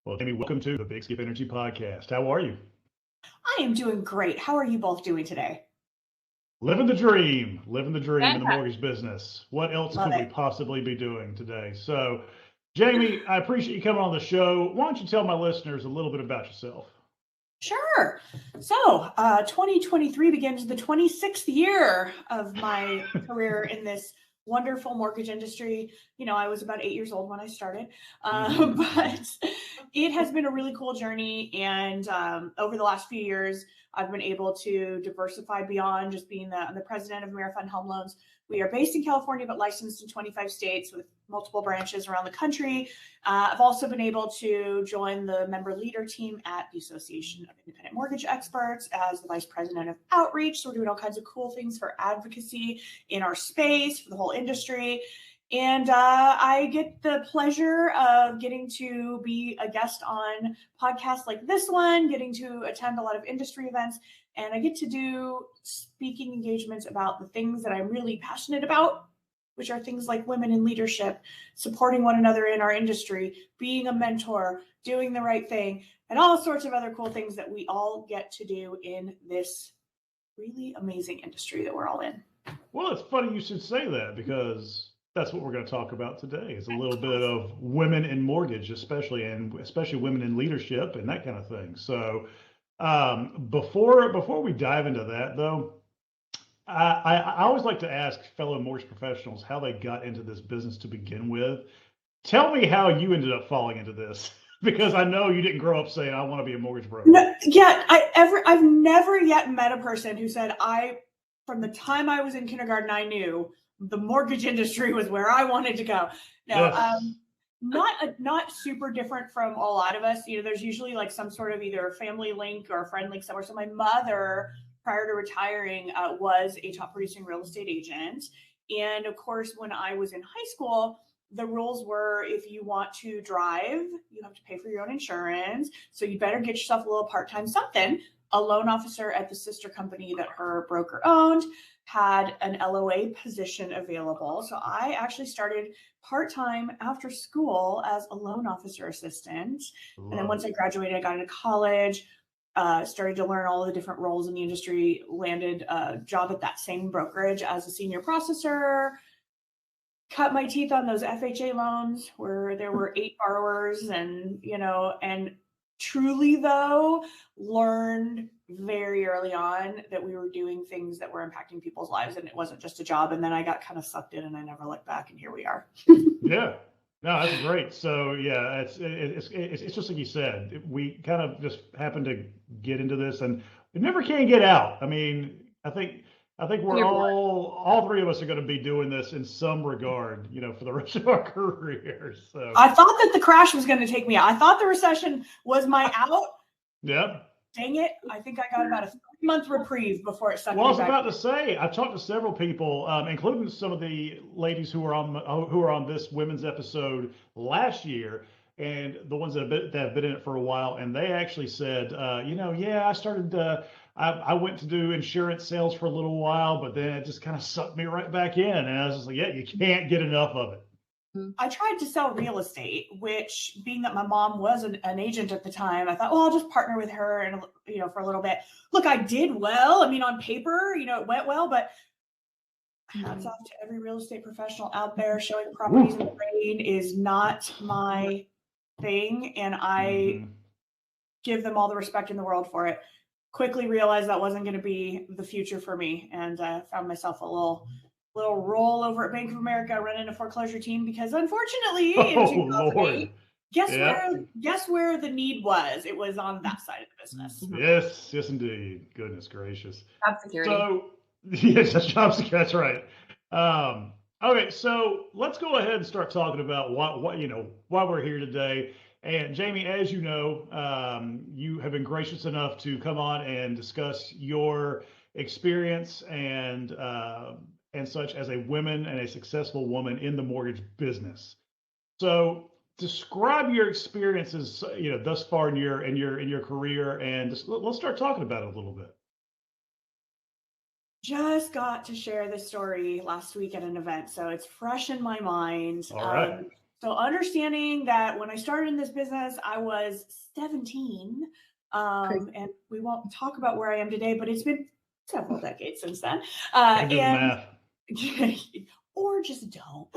Well, Jamie, welcome to the Big Skip Energy Podcast. How are you? I am doing great. How are you both doing today? Living the dream in the Fantastic. mortgage business. What else Love could we it. possibly be doing today? So, Jamie, I appreciate you coming on the show. Why don't you tell my listeners a little bit about yourself? Sure. So, 2023 begins the 26th year of my career in this wonderful mortgage industry. I was about 8 years old when I started, but it has been a really cool journey. And over the last few years, I've been able to diversify beyond just being the president of Amerifund Home Loans. We are based in California, but licensed in 25 states with multiple branches around the country. I've also been able to join the member leader team at the Association of Independent Mortgage Experts as the vice president of outreach. So we're doing all kinds of cool things for advocacy in our space, for the whole industry. And I get the pleasure of getting to be a guest on podcasts like this one, getting to attend a lot of industry events, and I get to do speaking engagements about the things that I'm really passionate about, which are things like women in leadership, supporting one another in our industry, being a mentor, doing the right thing, and all sorts of other cool things that we all get to do in this really amazing industry that we're all in. Well, it's funny you should say that because that's what we're going to talk about today is a little bit of women in mortgage, especially women in leadership and that kind of thing. So before we dive into that, though, I always like to ask fellow mortgage professionals how they got into this business to begin with. Tell me how you ended up falling into this, because I know you didn't grow up saying I want to be a mortgage broker. No, yeah, I've never yet met a person who said from the time I was in kindergarten, I knew the mortgage industry was where I wanted to go. No, Yes. not super different from a lot of us. There's usually like some sort of either a family link or a friend link somewhere. So my mother, prior to retiring, was a top producing real estate agent. And of course, when I was in high school, the rules were if you want to drive, you have to pay for your own insurance. So you better get yourself a little part-time something. A loan officer at the sister company that her broker owned had an LOA position available. So I actually started part-time after school as a loan officer assistant. And then once I graduated, I got into college, started to learn all the different roles in the industry, landed a job at that same brokerage as a senior processor, cut my teeth on those FHA loans where there were 8 borrowers and truly though learned very early on that we were doing things that were impacting people's lives and it wasn't just a job. And then I got kind of sucked in and I never looked back and here we are. Yeah. No, that's great. So yeah, it's just like you said. We kind of just happened to get into this, and we never can get out. I mean, I think we're all three of us are going to be doing this in some regard, for the rest of our careers. So I thought that the crash was going to take me out. I thought the recession was my out. yeah. Dang it! I think I got about a 3-month reprieve before it sucked me Well, I was back. about to say, I've talked to several people, including some of the ladies who were on this women's episode last year, and the ones that have been in it for a while, and they actually said, yeah, I started. I went to do insurance sales for a little while, but then it just kind of sucked me right back in, and I was just like, yeah, you can't get enough of it. I tried to sell real estate, which being that my mom was an agent at the time, I thought, well, I'll just partner with her and, for a little bit. Look, I did well. I mean, on paper, it went well, but hats off to every real estate professional out there. Showing properties in the rain is not my thing. And I give them all the respect in the world for it. Quickly realized that wasn't going to be the future for me. And found myself a little roll over at Bank of America, running a foreclosure team because unfortunately in 2008, guess where the need was? It was on that side of the business. Yes, indeed. Goodness gracious. Job security. So yes, job security. That's right. Okay, so let's go ahead and start talking about why we're here today. And Jamie, as you know, you have been gracious enough to come on and discuss your experience and such as a woman and a successful woman in the mortgage business. So describe your experiences, thus far in your career, and let's start talking about it a little bit. Just got to share this story last week at an event, so it's fresh in my mind. All right. So understanding that when I started in this business, I was 17, and we won't talk about where I am today, but it's been several decades since then. Can do the And math. or just don't.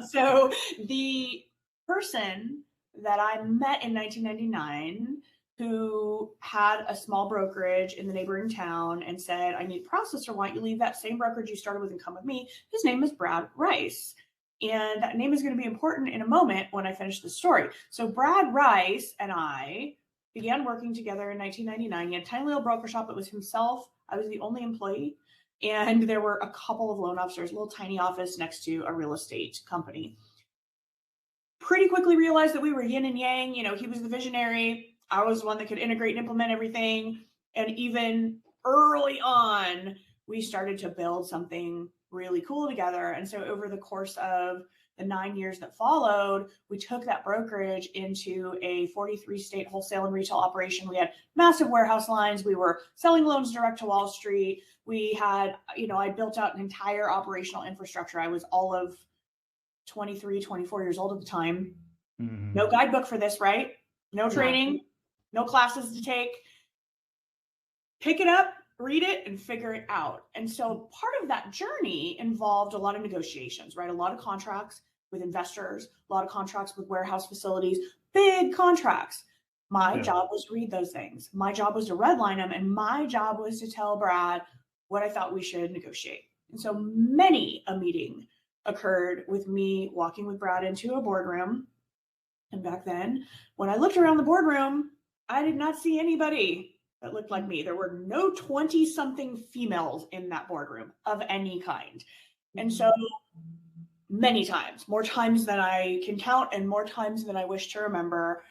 So the person that I met in 1999 who had a small brokerage in the neighboring town and said, I need a processor. Why don't you leave that same brokerage you started with and come with me? His name is Brad Rice. And that name is going to be important in a moment when I finish the story. So Brad Rice and I began working together in 1999. He had a tiny little broker shop. It was himself. I was the only employee. And there were a couple of loan officers, a little tiny office next to a real estate company. Pretty quickly realized that we were yin and yang. You know, he was the visionary. I was the one that could integrate and implement everything. And even early on, we started to build something really cool together. And so over the course of the 9 years that followed, we took that brokerage into a 43 state wholesale and retail operation. We had massive warehouse lines. We were selling loans direct to Wall Street. We had, I built out an entire operational infrastructure. I was all of 23, 24 years old at the time. Mm-hmm. No guidebook for this, right? No training, no classes to take. Pick it up, read it, and figure it out. And so part of that journey involved a lot of negotiations, right? A lot of contracts with investors, a lot of contracts with warehouse facilities, big contracts. My job was to read those things. My job was to redline them. And my job was to tell Brad what I thought we should negotiate. And so many a meeting occurred with me walking with Brad into a boardroom. And back then, when I looked around the boardroom, I did not see anybody that looked like me. There were no 20-something females in that boardroom of any kind. And so many times, more times than I can count and more times than I wish to remember,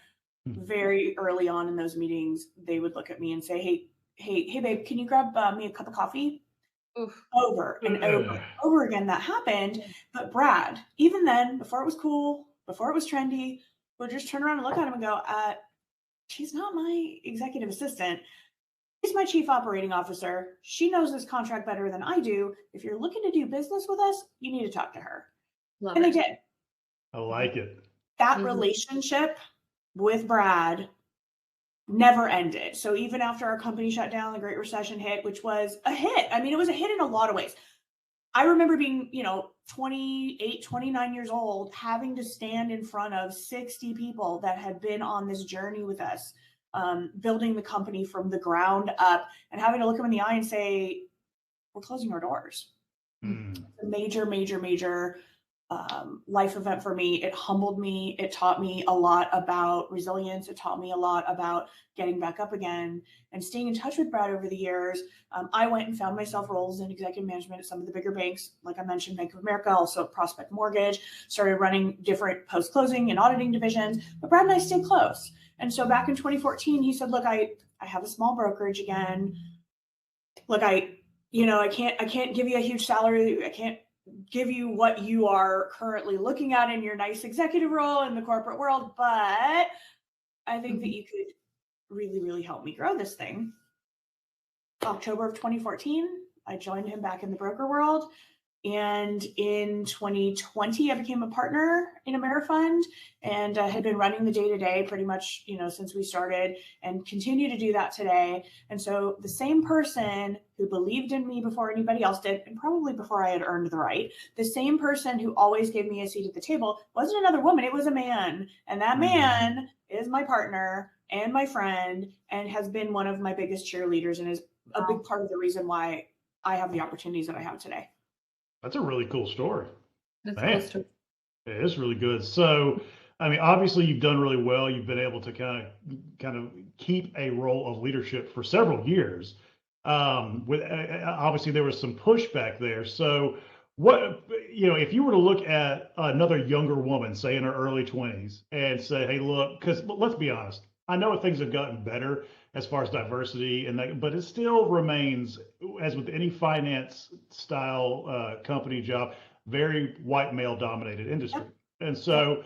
very early on in those meetings, they would look at me and say, hey, babe, can you grab me a cup of coffee? Oof. Over and over again that happened. But Brad, even then, before it was cool, before it was trendy, would just turn around and look at him and go, she's not my executive assistant. She's my chief operating officer. She knows this contract better than I do. If you're looking to do business with us, you need to talk to her. And they did. I like it. That relationship with Brad never ended. So even after our company shut down, the Great Recession hit, which was a hit. I mean, it was a hit in a lot of ways. I remember being, 28, 29 years old, having to stand in front of 60 people that had been on this journey with us, building the company from the ground up, and having to look them in the eye and say, we're closing our doors. It's a major, major, major life event for me. It humbled me. It taught me a lot about resilience. It taught me a lot about getting back up again and staying in touch with Brad over the years. I went and found myself roles in executive management at some of the bigger banks, like I mentioned, Bank of America, also at Prospect Mortgage, started running different post-closing and auditing divisions, but Brad and I stayed close. And so back in 2014, he said, look, I have a small brokerage again. Look, I can't give you a huge salary. I can't give you what you are currently looking at in your nice executive role in the corporate world, but I think that you could really, really help me grow this thing. October of 2014, I joined him back in the broker world. And in 2020, I became a partner in AmeriFund and had been running the day-to-day pretty much, since we started, and continue to do that today. And so the same person who believed in me before anybody else did, and probably before I had earned the right, the same person who always gave me a seat at the table wasn't another woman, it was a man. And that man is my partner and my friend and has been one of my biggest cheerleaders and is a big part of the reason why I have the opportunities that I have today. That's a really cool story. That's a cool story. It is really good. So, I mean, obviously you've done really well. You've been able to kind of keep a role of leadership for several years. With obviously there was some pushback there. So what, if you were to look at another younger woman, say in her early 20s, and say, hey, look, because let's be honest, I know things have gotten better as far as diversity, but it still remains, as with any finance style company job, very white male dominated industry. And so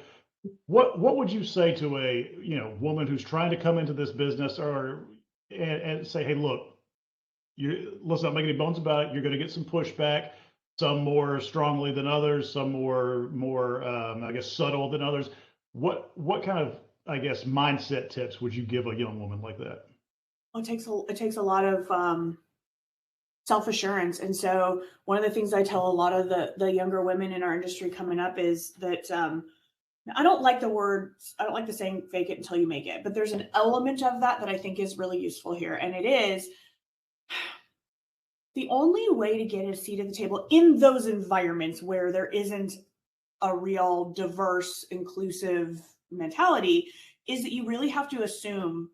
what would you say to a woman who's trying to come into this business and say, hey, look, let's not make any bones about it, you're going to get some pushback. some more strongly than others, some more I guess subtle than others. What kind of, I guess, mindset tips would you give a young woman like that? Well, it takes a lot of self assurance, and so one of the things I tell a lot of the younger women in our industry coming up is that I don't like I don't like the saying "fake it until you make it," but there's an element of that that I think is really useful here, and it is the only way to get a seat at the table in those environments where there isn't a real diverse, inclusive mentality is that you really have to assume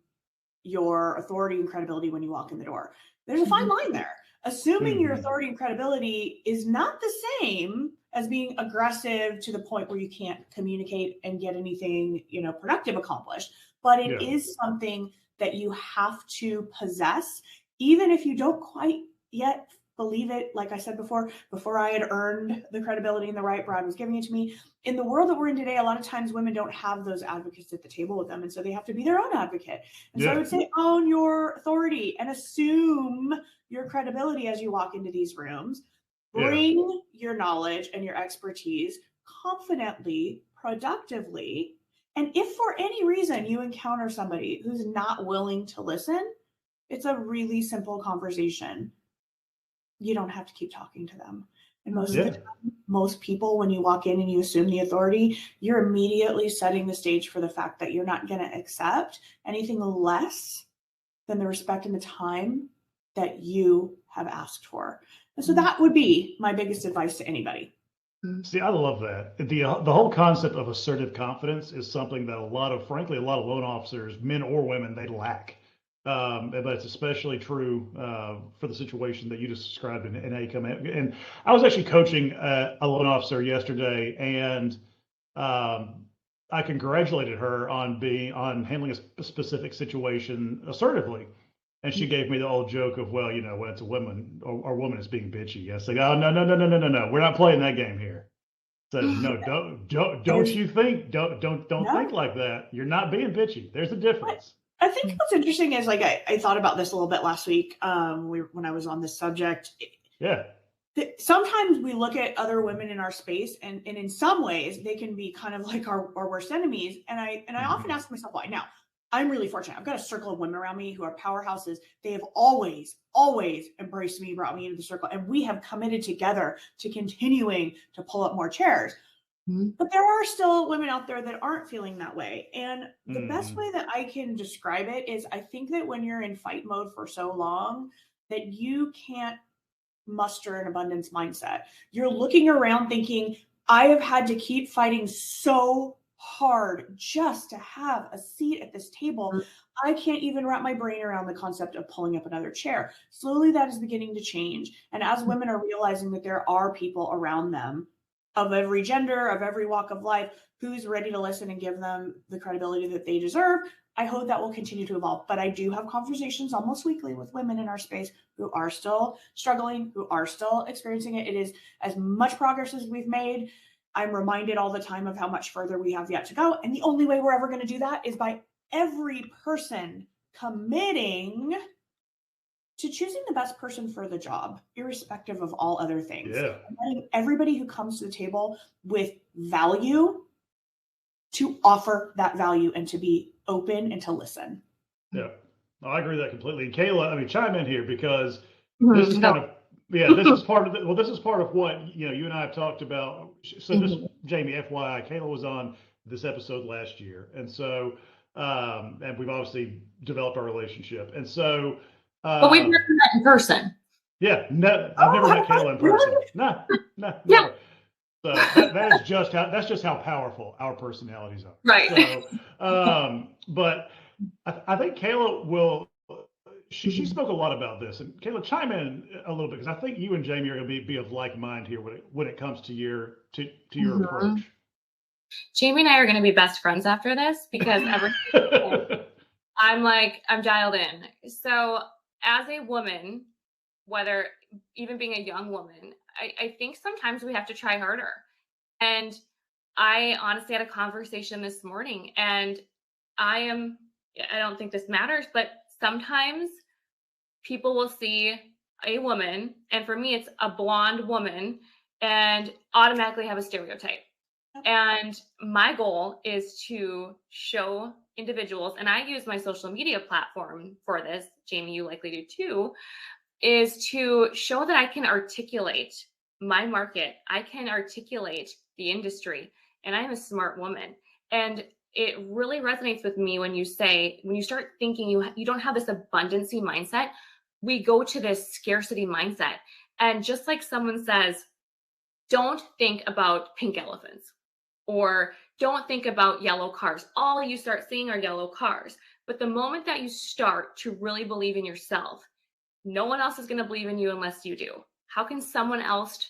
your authority and credibility when you walk in the door. There's a fine line there. Assuming your Hmm. authority and credibility is not the same as being aggressive to the point where you can't communicate and get anything, productive accomplished, but it Yeah. is something that you have to possess even if you don't quite yet believe it. Like I said before I had earned the credibility and the right, Brad was giving it to me. In the world that we're in today, a lot of times women don't have those advocates at the table with them, and so they have to be their own advocate. And so I Yeah. would say own your authority and assume your credibility as you walk into these rooms. Yeah. Bring your knowledge and your expertise confidently, productively. And if for any reason you encounter somebody who's not willing to listen, it's a really simple conversation. You don't have to keep talking to them. And most of the Yeah. time, most people, when you walk in and you assume the authority, you're immediately setting the stage for the fact that you're not going to accept anything less than the respect and the time that you have asked for. And so that would be my biggest advice to anybody. See, I love that. The whole concept of assertive confidence is something that frankly, a lot of loan officers, men or women, they lack. But it's especially true for the situation that you just described in ACOM. And I was actually coaching a loan officer yesterday, and um, I congratulated her on handling a specific situation assertively. And she gave me the old joke of, well, when it's a woman or woman is being bitchy. I said, oh, no, no, no, no, no, no, no. We're not playing that game here. So no, don't There's you think, don't think no, like that. You're not being bitchy. There's a but difference. I think what's interesting is like I thought about this a little bit last week when I was on this subject. Yeah. Sometimes we look at other women in our space and in some ways they can be kind of like our worst enemies. And I often Hmm. ask myself why. Now, I'm really fortunate. I've got a circle of women around me who are powerhouses. They have always embraced me, brought me into the circle, and we have committed together to continuing to pull up more chairs. But there are still women out there that aren't feeling that way. And the best Hmm. way that I can describe it is I think that when you're in fight mode for so long that you can't muster an abundance mindset. You're looking around thinking, I have had to keep fighting so hard just to have a seat at this table. I can't even wrap my brain around the concept of pulling up another chair. Slowly, that is beginning to change. And as women are realizing that there are people around them of every gender, of every walk of life, who's ready to listen and give them the credibility that they deserve, I hope that will continue to evolve. But I do have conversations almost weekly with women in our space who are still struggling, who are still experiencing it. It is as much progress as we've made. I'm reminded all the time of how much further we have yet to go. And the only way we're ever going to do that is by every person committing to choosing the best person for the job, irrespective of all other things. Yeah. And letting everybody who comes to the table with value to offer that value and to be open and to listen. Yeah. I agree with that completely. And Kayla, I mean, chime in here because this is Mhm, kind go. of, yeah, this is part of this is part of what, you and I have talked about. So just Mhm. Jamie, FYI, Kayla was on this episode last year. And so, and we've obviously developed our relationship. And so, But we've um, never met in person. yeah, no, I've never met Oh, Kayla in person. really? No, no, Yeah, never. So that's just how powerful our personalities are. right. So, but I think Kayla will. She Mhm. spoke a lot about this, and Kayla, chime in a little bit because I think you and Jamie are going to be of like mind here when it comes to your Mhm. approach. Jamie and I are going to be best friends after this because I'm dialed in. So, as a woman, whether even being a young woman, I think sometimes we have to try harder. And I honestly had a conversation this morning, and I am, I don't think this matters, but sometimes people will see a woman, and for me, it's a blonde woman and automatically have a stereotype. And my goal is to show individuals, and I use my social media platform for this, Jamie, you likely do too, is to show that I can articulate my market, I can articulate the industry, and I'm a smart woman. And it really resonates with me when you say, when you start thinking you don't have this abundancy mindset, we go to this scarcity mindset. And just like someone says, don't think about pink elephants or don't think about yellow cars. All you start seeing are yellow cars. But the moment that you start to really believe in yourself, no one else is going to believe in you unless you do. How can someone else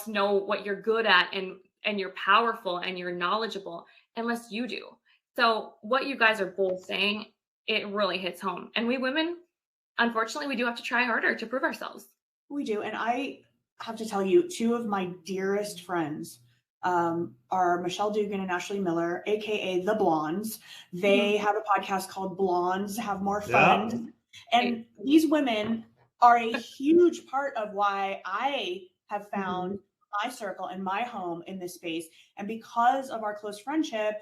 know what you're good at and you're powerful and you're knowledgeable unless you do? So what you guys are both saying, it really hits home. And we women, unfortunately, we do have to try harder to prove ourselves. We do. And I have to tell you, two of my dearest friends are Michelle Dugan and Ashley Miller, aka the Blondes. They have a podcast called Blondes Have More Fun. Yeah. And these women are a huge part of why I have found my circle and my home in this space. And because of our close friendship,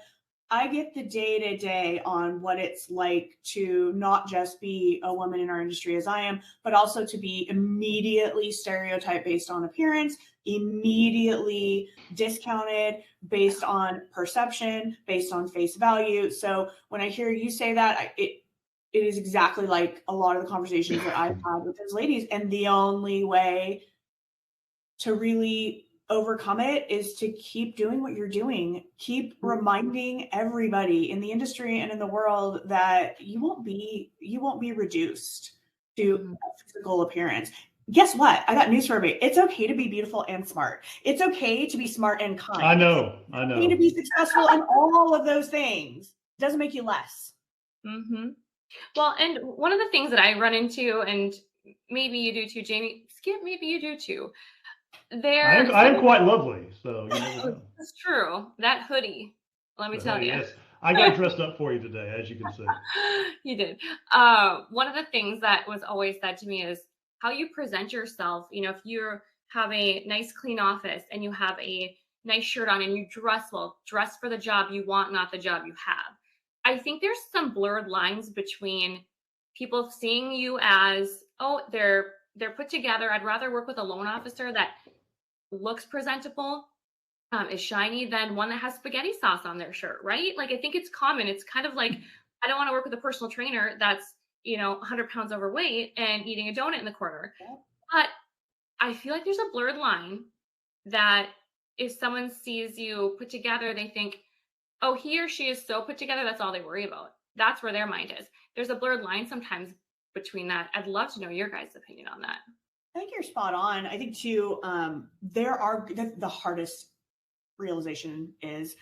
I get the day-to-day on what it's like to not just be a woman in our industry as I am, but also to be immediately stereotyped based on appearance, immediately discounted based on perception, based on face value. So when I hear you say that, it is exactly like a lot of the conversations that I've had with those ladies. And the only way to really overcome it is to keep doing what you're doing. Keep reminding everybody in the industry and in the world that you won't be reduced to a physical appearance. Guess what? I got news for everybody. It's okay to be beautiful and smart. It's okay to be smart and kind. I know. It's okay to be successful in all of those things. It doesn't make you less. Well, and one of the things that I run into, and maybe you do too, Jamie, Skip, maybe you do too. I am quite lovely, so you never know. That's true. That hoodie, let me tell you. Yes, I got dressed up for you today, as you can see. You did. One of the things that was always said to me is how you present yourself. You know, if you have a nice, clean office and you have a nice shirt on and you dress well, dress for the job you want, not the job you have. I think there's some blurred lines between people seeing you as, oh, they're put together. I'd rather work with a loan officer that looks presentable, is shiny, than one that has spaghetti sauce on their shirt, right? Like, I think it's common. It's kind of like, I don't want to work with a personal trainer that's, 100 pounds overweight and eating a donut in the corner. But I feel like there's a blurred line that if someone sees you put together, they think, oh, he or she is so put together, that's all they worry about. That's where their mind is. There's a blurred line sometimes between that. I'd love to know your guys' opinion on that. I think you're spot on. I think too, the hardest realization is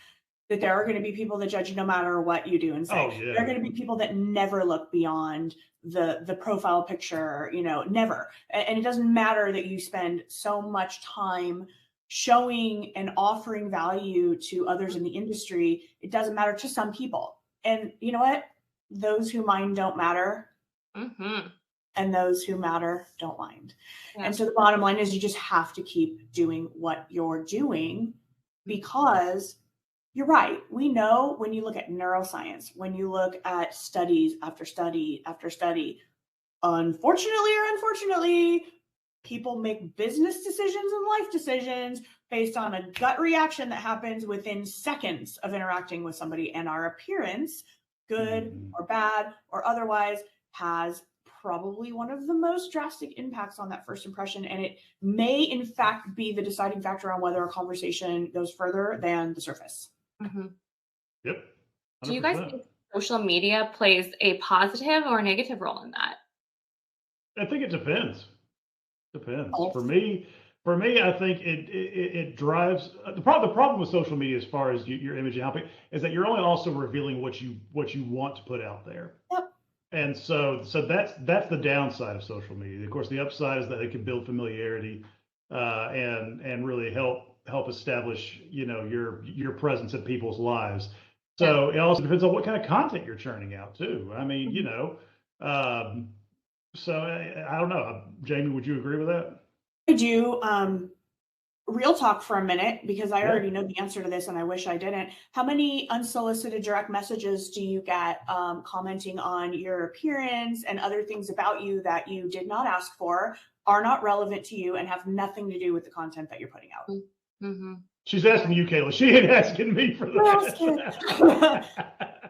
that there are going to be people that judge you no matter what you do and say. Oh, yeah. There are going to be people that never look beyond the profile picture, never. And it doesn't matter that you spend so much time showing and offering value to others in the industry. It doesn't matter to some people. And you know what? Those who mind don't matter. And those who matter don't mind. Yeah. And so the bottom line is you just have to keep doing what you're doing, because you're right. We know when you look at neuroscience, when you look at studies after study after study, unfortunately, people make business decisions and life decisions based on a gut reaction that happens within seconds of interacting with somebody, and our appearance, good or bad or otherwise, has probably one of the most drastic impacts on that first impression. And it may, in fact, be the deciding factor on whether a conversation goes further than the surface. Yep. 100%. Do you guys think social media plays a positive or negative role in that? I think it depends. Oh. For me, I think it drives the problem with social media, as far as your image and helping, is that you're only also revealing what you want to put out there. Yep. And so that's the downside of social media. Of course, the upside is that it can build familiarity and really help establish your presence in people's lives. So it also depends on what kind of content you're churning out too. I mean, so I don't know. Jamie, would you agree with that? I do. real talk for a minute, because I Yeah. already know the answer to this and I wish I didn't. How many unsolicited direct messages do you get commenting on your appearance and other things about you that you did not ask for, are not relevant to you, and have nothing to do with the content that you're putting out? Mm-hmm. She's asking you, Kayla. She ain't asking me for that.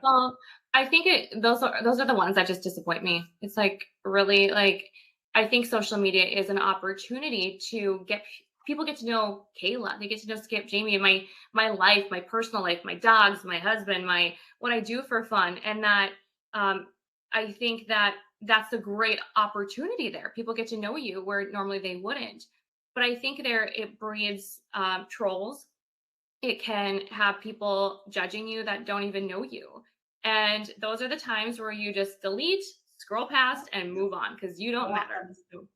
Well, I think those are the ones that just disappoint me. It's like, really, like, I think social media is an opportunity to people get to know Kayla. They get to know Skip, Jamie, and my life, my personal life, my dogs, my husband, what I do for fun. And that I think that's a great opportunity there. People get to know you where normally they wouldn't. But I think it breeds trolls. It can have people judging you that don't even know you. And those are the times where you just delete, scroll past, and move on, because you don't matter. So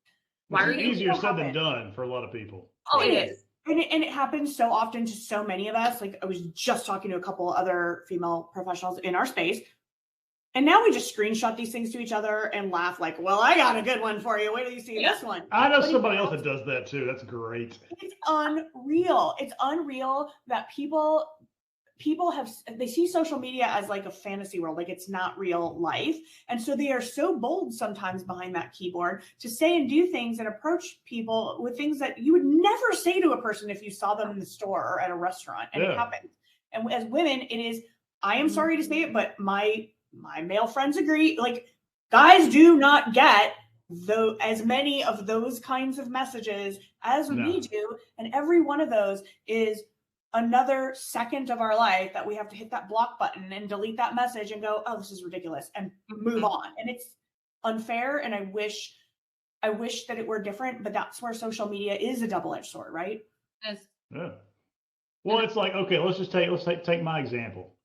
why are It's you? easier said than done for a lot of people. Oh, it is. And it happens so often to so many of us. Like, I was just talking to a couple other female professionals in our space, and now we just screenshot these things to each other and laugh like, well, I got a good one for you. Wait till you see this one. I know somebody else that does that too. That's great. It's unreal. It's unreal that people they see social media as like a fantasy world, like it's not real life. And so they are so bold sometimes behind that keyboard to say and do things and approach people with things that you would never say to a person if you saw them in the store or at a restaurant. And it happens. And as women, it is, I am sorry to say it, but my male friends agree, like, guys do not get as many of those kinds of messages as we do. And every one of those is another second of our life that we have to hit that block button and delete that message and go, oh, this is ridiculous, and move on. And it's unfair. And I wish that it were different, but that's where social media is a double-edged sword, right? Yes. Yeah. Well, it's like, okay, let's take my example.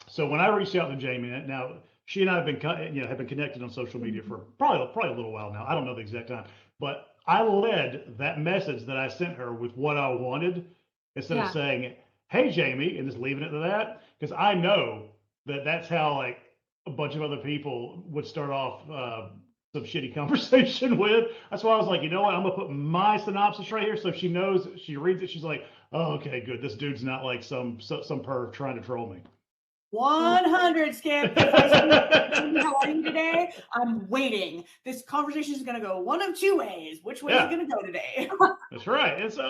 So when I reached out to Jamie, now she and I have been connected on social media for probably a little while now. I don't know the exact time, but I led that message that I sent her with what I wanted, instead of saying, hey, Jamie, and just leaving it to that, because I know that that's how, like, a bunch of other people would start off some shitty conversation with. That's why I was like, you know what, I'm going to put my synopsis right here so she knows, she reads it, she's like, oh, okay, good. This dude's not like some perv trying to troll me. 100, Skip. If I say, how are you today? I'm waiting. This conversation is going to go one of two ways. Which way is it going to go today? That's right. And so,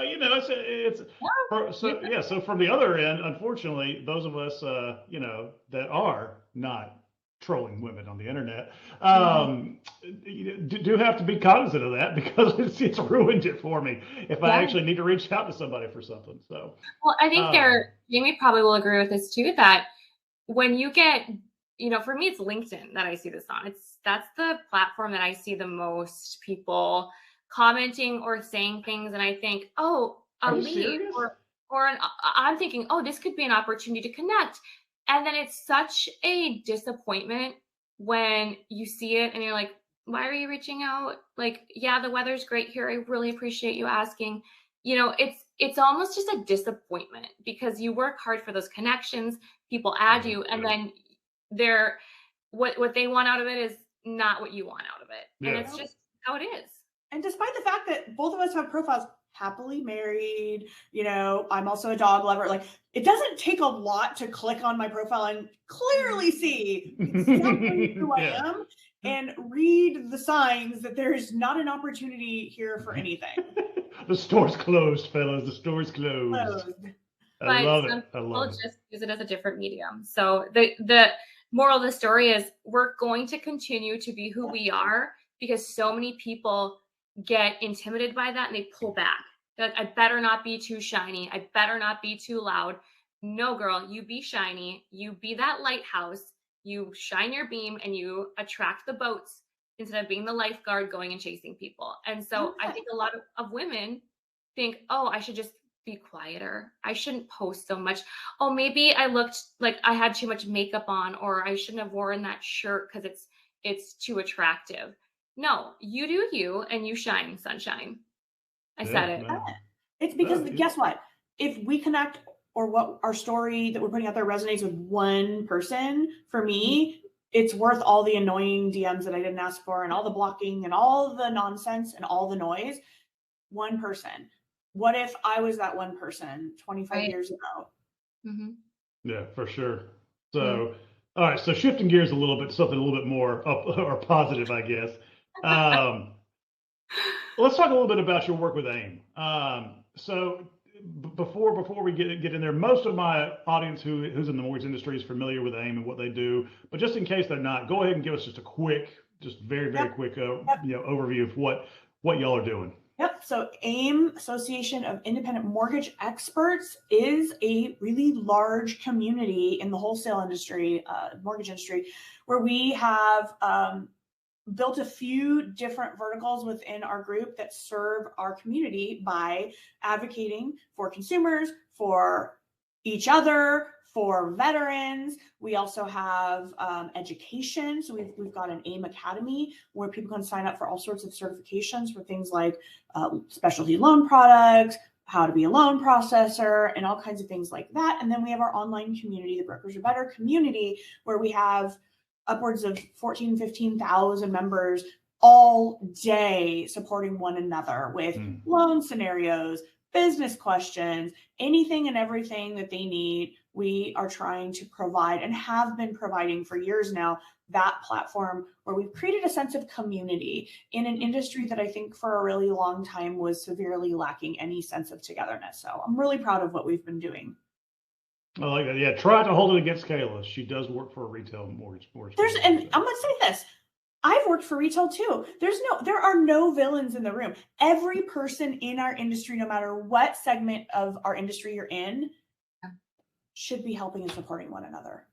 so from the other end, unfortunately, those of us, that are not trolling women on the internet, do have to be cognizant of that, because it's ruined it for me if I actually need to reach out to somebody for something. So, well, I think Jamie probably will agree with this too, that when you get, for me, it's LinkedIn that I see this on. That's the platform that I see the most people commenting or saying things, and I think, oh, a lead, I'm thinking, oh, this could be an opportunity to connect, and then it's such a disappointment when you see it and you're like, why are you reaching out? Like, yeah, the weather's great here. I really appreciate you asking. It's almost just a disappointment, because you work hard for those connections. People add you, and then what they want out of it is not what you want out of it. And it's just how it is. And despite the fact that both of us have profiles, happily married, I'm also a dog lover. Like, it doesn't take a lot to click on my profile and clearly see exactly who I am and read the signs that there's not an opportunity here for anything. The store's closed, fellas. The store's closed. I love it. I love it. Just use it as a different medium. So the moral of the story is, we're going to continue to be who we are, because so many people get intimidated by that and they pull back. They're like, I better not be too shiny. I better not be too loud. No, girl, you be shiny. You be that lighthouse. You shine your beam and you attract the boats, instead of being the lifeguard going and chasing people. And so I think a lot of women think, oh, I should just be quieter. I shouldn't post so much. Oh, maybe I looked like I had too much makeup on, or I shouldn't have worn that shirt because it's too attractive. No, you do you, and you shine, sunshine. I said it. It's because guess what? If we connect, or what our story that we're putting out there resonates with one person, for me, it's worth all the annoying DMs that I didn't ask for, and all the blocking and all the nonsense and all the noise. One person. what if I was that one person 25 Right. years ago? Mm-hmm. Yeah, for sure. So, all right. So shifting gears a little bit, something a little bit more up or positive, I guess. Um, let's talk a little bit about your work with AIM. So before we get in there, most of my audience who's in the mortgage industry is familiar with AIM and what they do. But just in case they're not, go ahead and give us just a quick, just very Yep. quick, Yep. overview of what y'all are doing. Yep. So AIM, Association of Independent Mortgage Experts, is a really large community in the wholesale industry, mortgage industry, where we have built a few different verticals within our group that serve our community by advocating for consumers, for each other, for veterans. We also have education. So we've got an AIM Academy where people can sign up for all sorts of certifications for things like specialty loan products, how to be a loan processor, and all kinds of things like that. And then we have our online community, the Brokers Are Better community, where we have upwards of 14, 15,000 members all day supporting one another with loan scenarios, business questions, anything and everything that they need. We are trying to provide and have been providing for years now that platform where we've created a sense of community in an industry that I think for a really long time was severely lacking any sense of togetherness. So I'm really proud of what we've been doing. I like that. Yeah, try to hold it against Kayla. She does work for a retail mortgage. And I'm gonna say this. I've worked for retail too. There are no villains in the room. Every person in our industry, no matter what segment of our industry you're in, should be helping and supporting one another.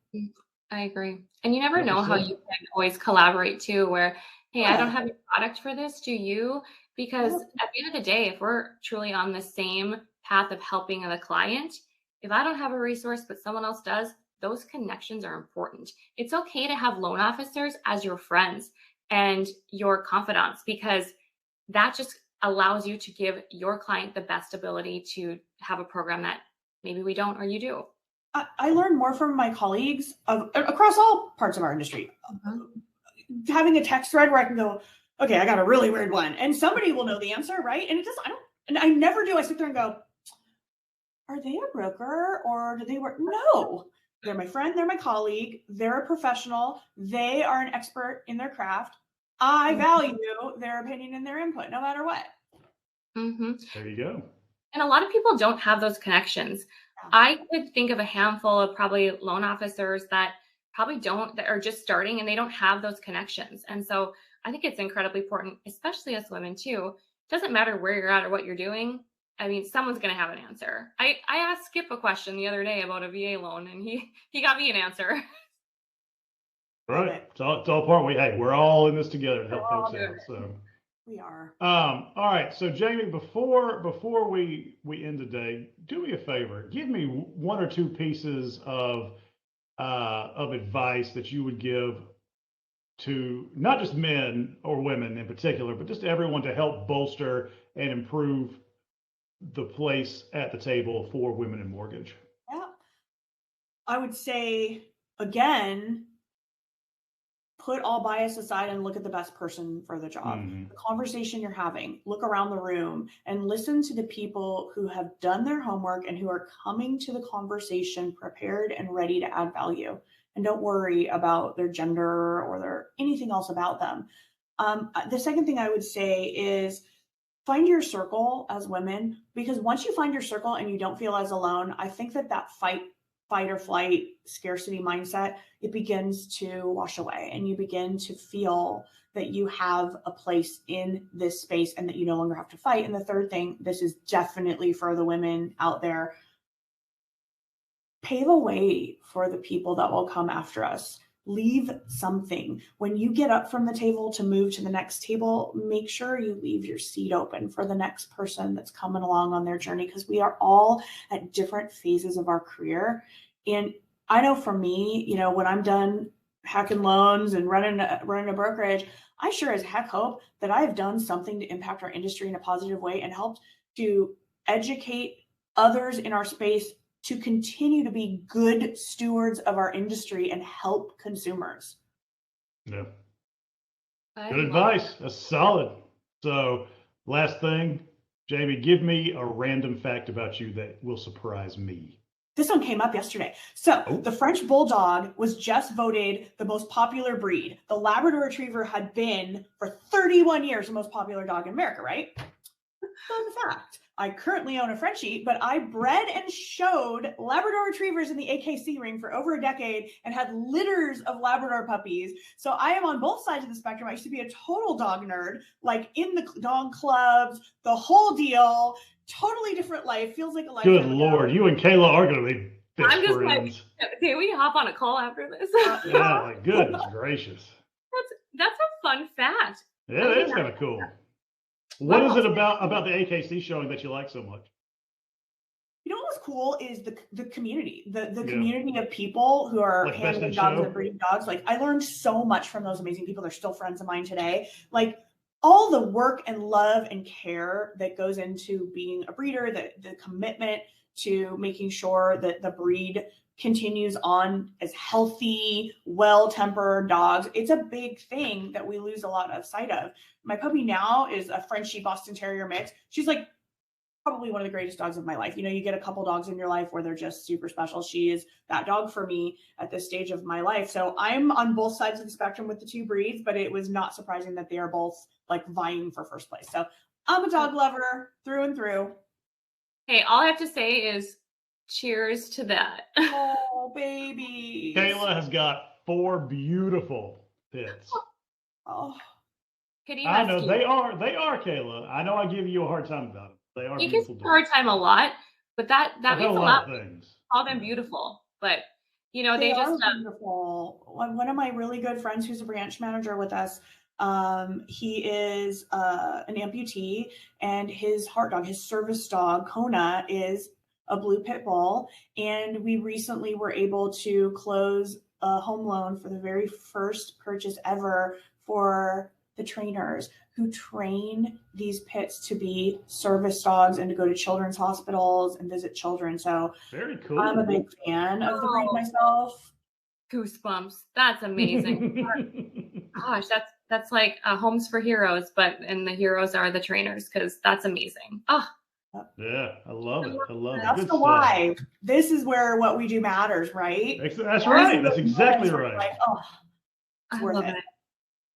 I agree. And you never know how you can always collaborate too, where, hey, I don't have a product for this. Do you? Because at the end of the day, if we're truly on the same path of helping the client, if I don't have a resource, but someone else does, those connections are important. It's okay to have loan officers as your friends and your confidants, because that just allows you to give your client the best ability to have a program that maybe we don't or you do. I learn more from my colleagues across all parts of our industry. Having a text thread where I can go, okay, I got a really weird one, and somebody will know the answer, right? And I never do. I sit there and go, are they a broker or do they work? No, they're my friend, they're my colleague, they're a professional, they are an expert in their craft. I value their opinion and their input, no matter what. There you go. And a lot of people don't have those connections. I could think of a handful of probably loan officers that probably don't, that are just starting and they don't have those connections. And so I think it's incredibly important, especially as women too. It doesn't matter where you're at or what you're doing. I mean, someone's going to have an answer. I asked Skip a question the other day about a VA loan, and he got me an answer. Right. It's all part. We're all in this together to help folks out. So we are. All right. So Jamie, before we end today, do me a favor. Give me one or two pieces of advice that you would give to not just men or women in particular, but just everyone to help bolster and improve the place at the table for women in mortgage. Yeah. I would say, again, put all bias aside and look at the best person for the job. The conversation you're having, look around the room and listen to the people who have done their homework and who are coming to the conversation prepared and ready to add value. And don't worry about their gender or their anything else about them. The second thing I would say is find your circle as women, because once you find your circle and you don't feel as alone, I think that fight or flight scarcity mindset, it begins to wash away and you begin to feel that you have a place in this space and that you no longer have to fight. And the third thing, this is definitely for the women out there, pave a way for the people that will come after us. Leave something. When you get up from the table to move to the next table, make sure you leave your seat open for the next person that's coming along on their journey, because we are all at different phases of our career. And I know for me, when I'm done hacking loans and running a brokerage, I sure as heck hope that I've done something to impact our industry in a positive way and helped to educate others in our space to continue to be good stewards of our industry and help consumers. Yeah. Good advice. That's solid. So last thing, Jamie, give me a random fact about you that will surprise me. This one came up yesterday. So Oh. the French Bulldog was just voted the most popular breed. The Labrador Retriever had been for 31 years the most popular dog in America, right? Fun fact. I currently own a Frenchie, but I bred and showed Labrador Retrievers in the AKC ring for over a decade and had litters of Labrador puppies. So I am on both sides of the spectrum. I used to be a total dog nerd, like in the dog clubs, the whole deal. Totally different life. Feels like a lifetime Good ago. Lord, you and Kayla are going to be best I'm just friends. like, can we hop on a call after this? Yeah, like goodness gracious. That's a fun fact. Yeah, it is kind of cool. What is it about the AKC showing that you like so much? You know what was cool is the community, the community of people who are Like handling dogs and breeding dogs. Like I learned so much from those amazing people. They're still friends of mine today. Like all the work and love and care that goes into being a breeder, the commitment to making sure that the breed continues on as healthy, well-tempered dogs. It's a big thing that we lose a lot of sight of. My puppy now is a Frenchie Boston Terrier mix. She's like probably one of the greatest dogs of my life. You know, you get a couple dogs in your life where they're just super special. She is that dog for me at this stage of my life. So I'm on both sides of the spectrum with the two breeds, but it was not surprising that they are both like vying for first place. So I'm a dog lover through and through. Hey, all I have to say is cheers to that. Oh, baby. Kayla has got 4 beautiful pits. Oh. I know they are, Kayla. I know I give you a hard time about them. They are beautiful. You give a hard time a lot, but that means a lot. Of things. Call them beautiful, but you know they just are wonderful. One of my really good friends who's a branch manager with us, he is an amputee, and his heart dog, his service dog, Kona, is a blue pit bull. And we recently were able to close a home loan for the very first purchase ever for the trainers who train these pits to be service dogs and to go to children's hospitals and visit children. So very cool. I'm a big fan of the breed myself. Goosebumps. That's amazing. Gosh, that's like Homes for Heroes, and the heroes are the trainers, because that's amazing. Oh. Yeah, I love it. I love it. That's the why. This is where what we do matters, right? That's right. That's exactly right. Like, oh, it's worth it.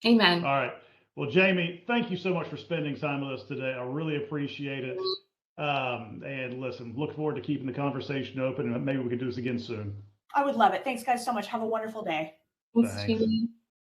Amen. All right. Well, Jamie, thank you so much for spending time with us today. I really appreciate it. And listen, look forward to keeping the conversation open, and maybe we can do this again soon. I would love it. Thanks, guys, so much. Have a wonderful day. Thanks.